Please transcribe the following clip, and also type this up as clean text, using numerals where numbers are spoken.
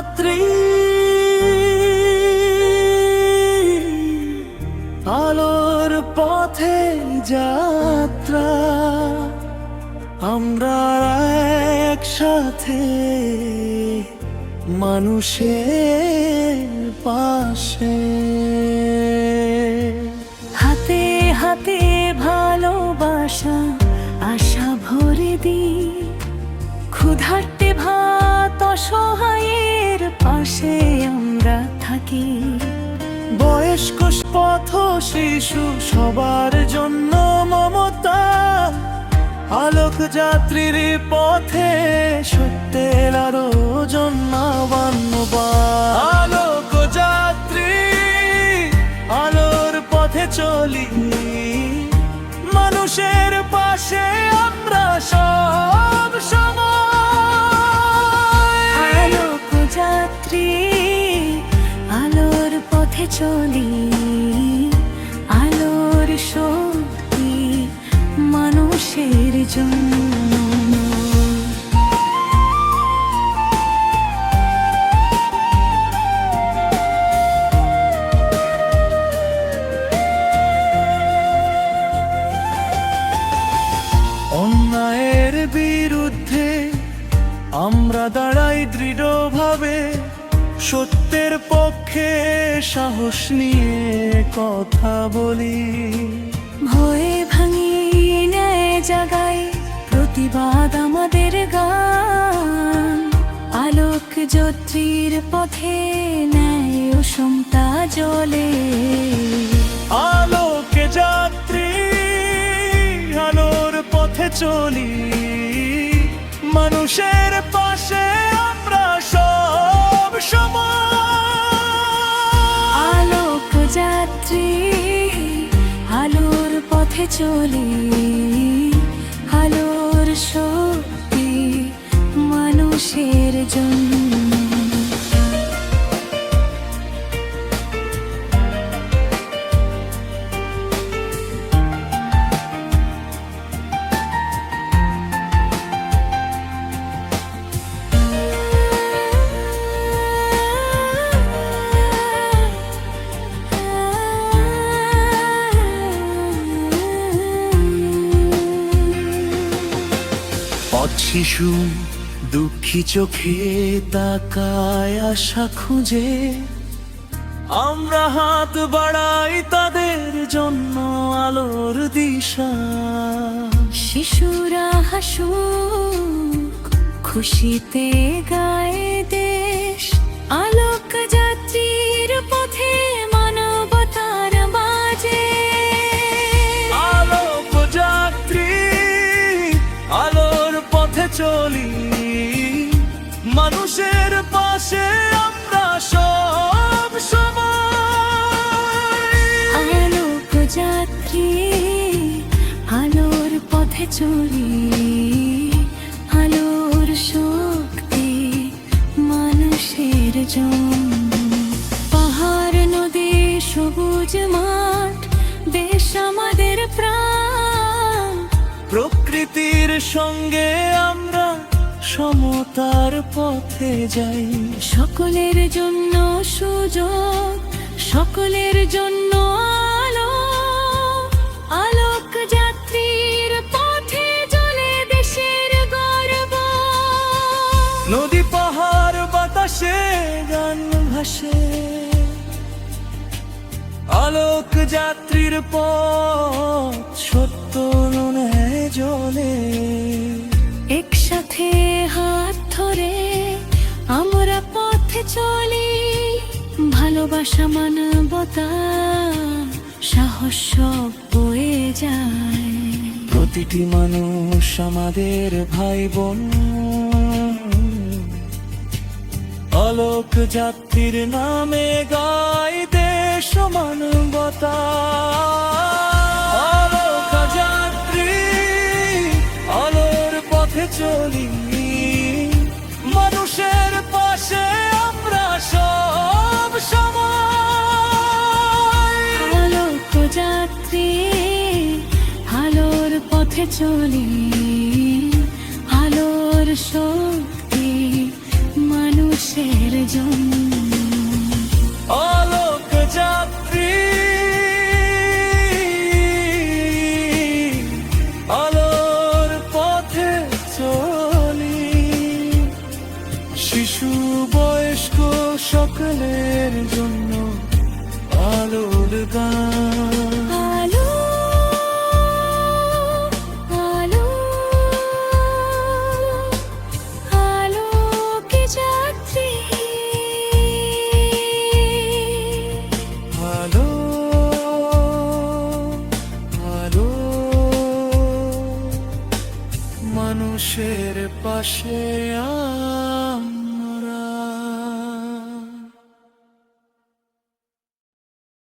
যাত্রী, আলোর পথে যাত্রা, আমরা একসাথে মানুষের পাশে। হাতে হাতে ভালোবাসা আশা ভরে দিই, ক্ষুধার্তে ভাত অসহায়ের পাশে আমরা থাকি। বয়স্ক পথ শিশু সবার জন্য মমতা, আলোক যাত্রীর পথে সত্যের আরো জন্মাবান। আলোক যাত্রী, আলোর পথে চলি, মানুষের পাশে আমরা সব সময়। আলোক যাত্রী, আলোর পথে চলি, আলোর শক্তি মানুষের জন্য। অন্যায়ের বিরুদ্ধে আমরা দাঁড়াই দৃঢ়ভাবে, সত্যের পক্ষে সাহস নিয়ে কথা বলি। ভয়ে ভাঙি ন্যায় জাগাই প্রতিবাদ আমাদের গান, আলোক যাত্রীর পথে ন্যায় ও সমতা জ্বলে। আলোক যাত্রী, আলোর পথে চলি, মানুষের পাশে আমরা সব সময়। আলোক যাত্রী, আলোর পথে চলি, আলোর শক্তি মানুষের জন্য। শিশু দুঃখী চোখে তাকায় আশা খুঁজে, আমরা হাত বাড়াই তাদের জন্য আলোর দিশা। শিশুরা হাসুক, খুশিতে গায়ে দেশ, আলোক যাত্রীর পথে মানবতার বাজে। আলোক যাত্রী, আলোর পথে চলি, মানুষের পাশে আমরা সব সময়। আলোক যাত্রী, আলোর পথে চলি, আলোর শক্তি মানুষের জন্য। পাহাড় নদী সবুজ মাঠ, দেশ আমাদের প্রাণ, প্রকৃতির সঙ্গে আমরা সমতার পথে যাই। সকলের জন্য সুযোগ, সকলের জন্য আলো, আলোক যাত্রীর পথে চলে দেশের গর্ব। নদী পাহাড় বাতাসে গান ভাসে, আলোক যাত্রীর পথ সত্য ন্যায় জ্বলে। একসাথে হাত ধরে আমরা পথে চলি, ভালোবাসা মানবতা সাহস সব বয়ে যায়। প্রতিটি মানুষ আমাদের ভাই বোন, আলোক যাত্রীর নামে গাই দেশ ও মানবতা। আলোক যাত্রী, আলোর পথে চলি, মানুষের পাশে আমরা সব সময়। আলোক যাত্রী, আলোর পথে চলি, আলোর শক্তি মানুষ দেশের জন্য। আলোক যাত্রী আলোর পথে চলি, শিশু বয়স্ক সকলের জন্য আলোর গান। আলো